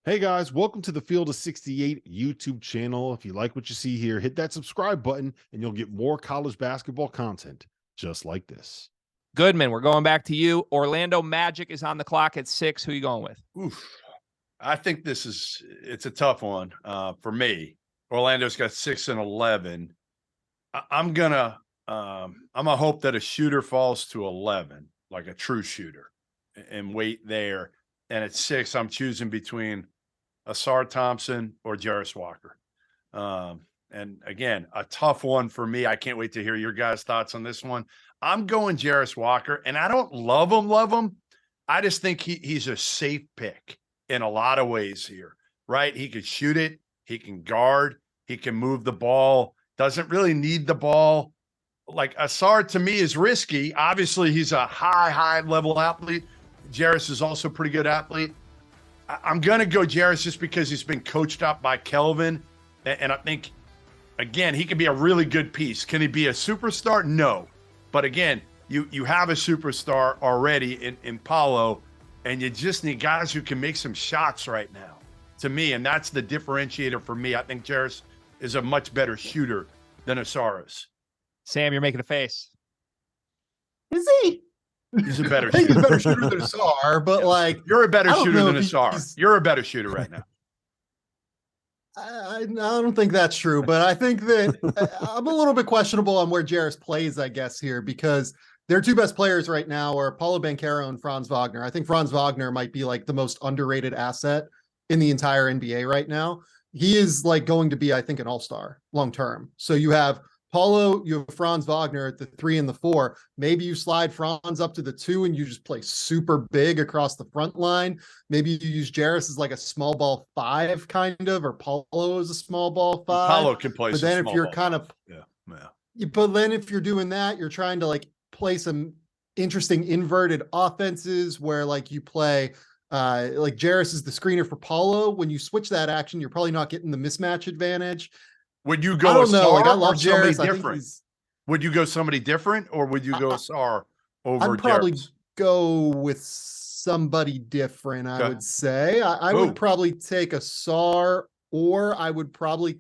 Hey guys, welcome to the Field of 68 YouTube channel. If you like what you see here, hit that subscribe button and you'll get more college basketball content just like this. Goodman, we're going back to you. Orlando Magic is on the clock at 6. Who are you going with? Oof. I think it's a tough one for me. Orlando's got 6 and 11. I'm gonna hope that a shooter falls to 11, like a true shooter, and wait there. And at 6, I'm choosing between Asar Thompson or Jarris Walker. And again, a tough one for me. I can't wait to hear your guys' thoughts on this one. I'm going Jarris Walker, and I don't love him. I just think he's a safe pick in a lot of ways here, right? He could shoot it. He can guard. He can move the ball. Doesn't really need the ball. Like Asar to me is risky. Obviously, he's a high level athlete. Jarris is also a pretty good athlete. I'm going to go Jarris just because he's been coached up by Kelvin. And I think, again, he can be a really good piece. Can he be a superstar? No. But again, you have a superstar already in Paolo, and you just need guys who can make some shots right now, to me. And that's the differentiator for me. I think Jarris is a much better shooter than Asar is. Sam, you're making a face. Is he? He's a better I think he's shooter. a better shooter than Asar, but like You're a better I don't shooter know than if Asar. he's- You're a better shooter right now. I don't think that's true, but I think that I'm a little bit questionable on where Jarris plays, I guess, here, because their two best players right now are Paulo Banchero and Franz Wagner. I think Franz Wagner might be like the most underrated asset in the entire NBA right now. He is like going to be, I think, an all-star long term. So you have Paulo, you have Franz Wagner at the 3 and the 4. Maybe you slide Franz up to the 2 and you just play super big across the front line. Maybe you use Jarris as like a small ball 5 kind of, or Paulo as a small ball 5. Paulo can play. But then if you're kind of, but then if you're doing that, you're trying to like play some interesting inverted offenses where like you play like Jarris is the screener for Paulo. When you switch that action, you're probably not getting the mismatch advantage. Would you go I don't know. Like I Asar love or somebody Jarris. I think different? Would you go somebody different, or would you go Asar over I'd probably Jarris? go with somebody different. I Okay. would say I would probably take Asar, or I would probably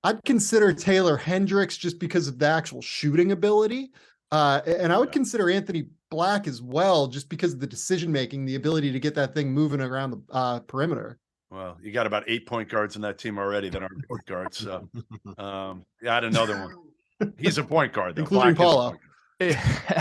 I'd consider Taylor Hendricks just because of the actual shooting ability. And I would consider Anthony Black as well, just because of the decision making, the ability to get that thing moving around the perimeter. Well, you got about 8 point guards in that team already that aren't point guards. So, yeah, I had another one. He's a point guard, though. Including Black is a Paulo. point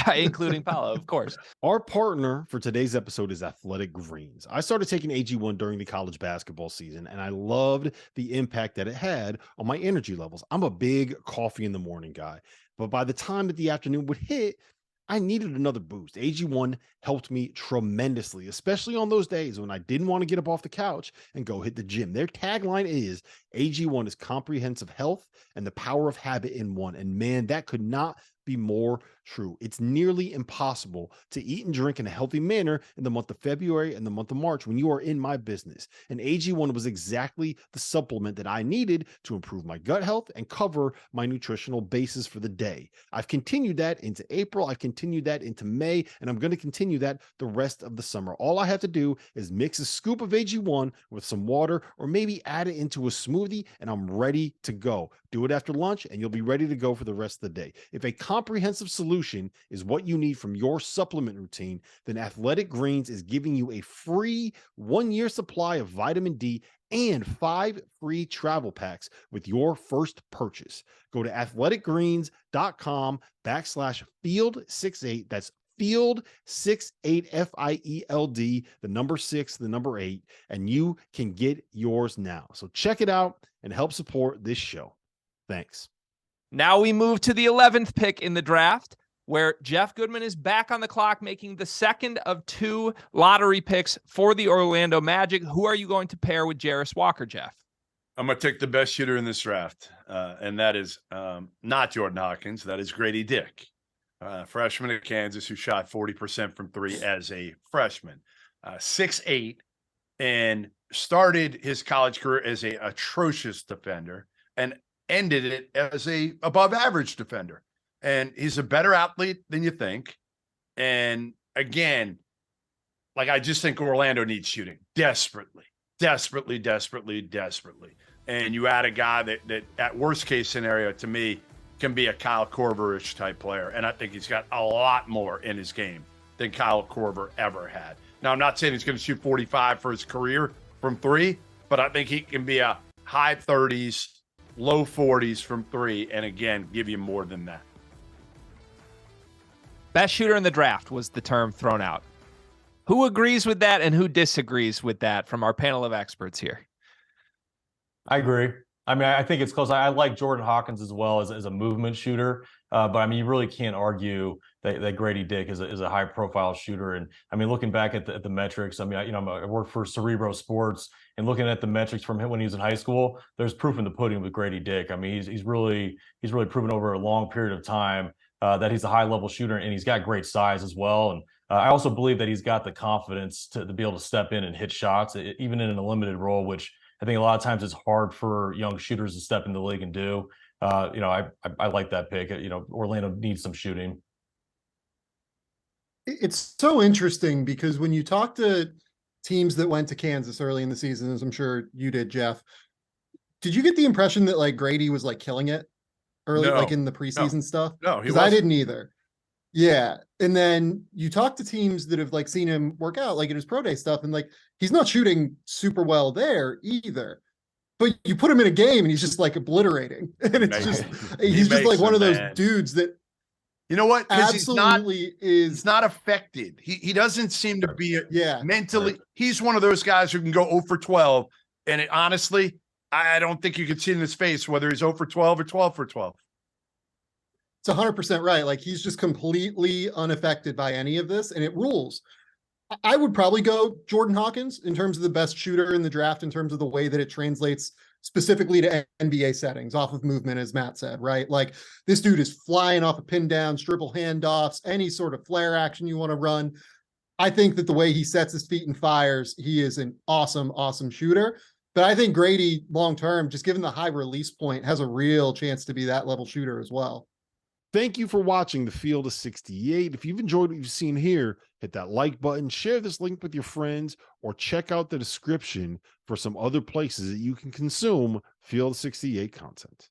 guard. Including Paulo, of course. Our partner for today's episode is Athletic Greens. I started taking AG1 during the college basketball season, and I loved the impact that it had on my energy levels. I'm a big coffee in the morning guy, but by the time that the afternoon would hit, I needed another boost. AG1 helped me tremendously, especially on those days when I didn't want to get up off the couch and go hit the gym. Their tagline is AG1 is comprehensive health and the power of habit in one. And man, that could not be more true. It's nearly impossible to eat and drink in a healthy manner in the month of February and the month of March when you are in my business. And AG1 was exactly the supplement that I needed to improve my gut health and cover my nutritional basis for the day. I've continued that into April. I've continued that into May, and I'm going to continue that the rest of the summer. All I have to do is mix a scoop of AG1 with some water, or maybe add it into a smoothie, and I'm ready to go. Do it after lunch, and you'll be ready to go for the rest of the day. If a comprehensive solution is what you need from your supplement routine, then Athletic Greens is giving you a free 1-year supply of vitamin D and 5 free travel packs with your first purchase. Go to athleticgreens.com/field68. That's field 68 FIELD, the number 6, the number 8, and you can get yours now. So check it out and help support this show. Thanks. Now we move to the 11th pick in the draft, where Jeff Goodman is back on the clock, making the second of 2 lottery picks for the Orlando Magic. Who are you going to pair with Jarris Walker, Jeff? I'm going to take the best shooter in this draft, and that is not Jordan Hawkins. That is Grady Dick, freshman at Kansas, who shot 40% from 3 as a freshman. 6'8", and started his college career as a atrocious defender and ended it as a above average defender. And he's a better athlete than you think. And again, like, I just think Orlando needs shooting desperately. desperately, desperately, desperately. And you add a guy that at worst case scenario to me can be a Kyle Korver-ish type player. And I think he's got a lot more in his game than Kyle Korver ever had. Now, I'm not saying he's going to shoot 45 for his career from three, but I think he can be a high 30s, low 40s from three, and again, give you more than that. Best shooter in the draft was the term thrown out. Who agrees with that and who disagrees with that from our panel of experts here? I agree. I mean, I think it's close. I like Jordan Hawkins as well as a movement shooter. But I mean, you really can't argue that Grady Dick is a high profile shooter. And I mean, looking back at the metrics, I mean, I work for Cerebro Sports, and looking at the metrics from him when he was in high school, there's proof in the pudding with Grady Dick. I mean, he's really proven over a long period of time that he's a high level shooter, and he's got great size as well. And I also believe that he's got the confidence to be able to step in and hit shots, even in a limited role, which I think a lot of times it's hard for young shooters to step in the league and do. I like that pick. Orlando needs some shooting. It's so interesting because when you talk to teams that went to Kansas early in the season, as I'm sure you did, Jeff, did you get the impression that like Grady was like killing it early, like in the preseason stuff? No, because I didn't either. Yeah. And then you talk to teams that have like seen him work out like in his pro day stuff, and like he's not shooting super well there either. But you put him in a game and he's just like obliterating. And it's just he's just like one of those dudes that you know what? Absolutely he's not affected. He doesn't seem to be mentally. He's one of those guys who can go 0 for 12. And honestly, I don't think you could see in his face whether he's 0 for 12 or 12 for 12. It's 100% right. Like he's just completely unaffected by any of this, and it rules. I would probably go Jordan Hawkins in terms of the best shooter in the draft, in terms of the way that it translates specifically to NBA settings off of movement, as Matt said, right? Like this dude is flying off of pin downs, dribble handoffs, any sort of flare action you want to run. I think that the way he sets his feet and fires, he is an awesome, awesome shooter. But I think Grady long-term, just given the high release point, has a real chance to be that level shooter as well. Thank you for watching the Field of 68. If you've enjoyed what you've seen here, hit that like button, share this link with your friends, or check out the description for some other places that you can consume Field of 68 content.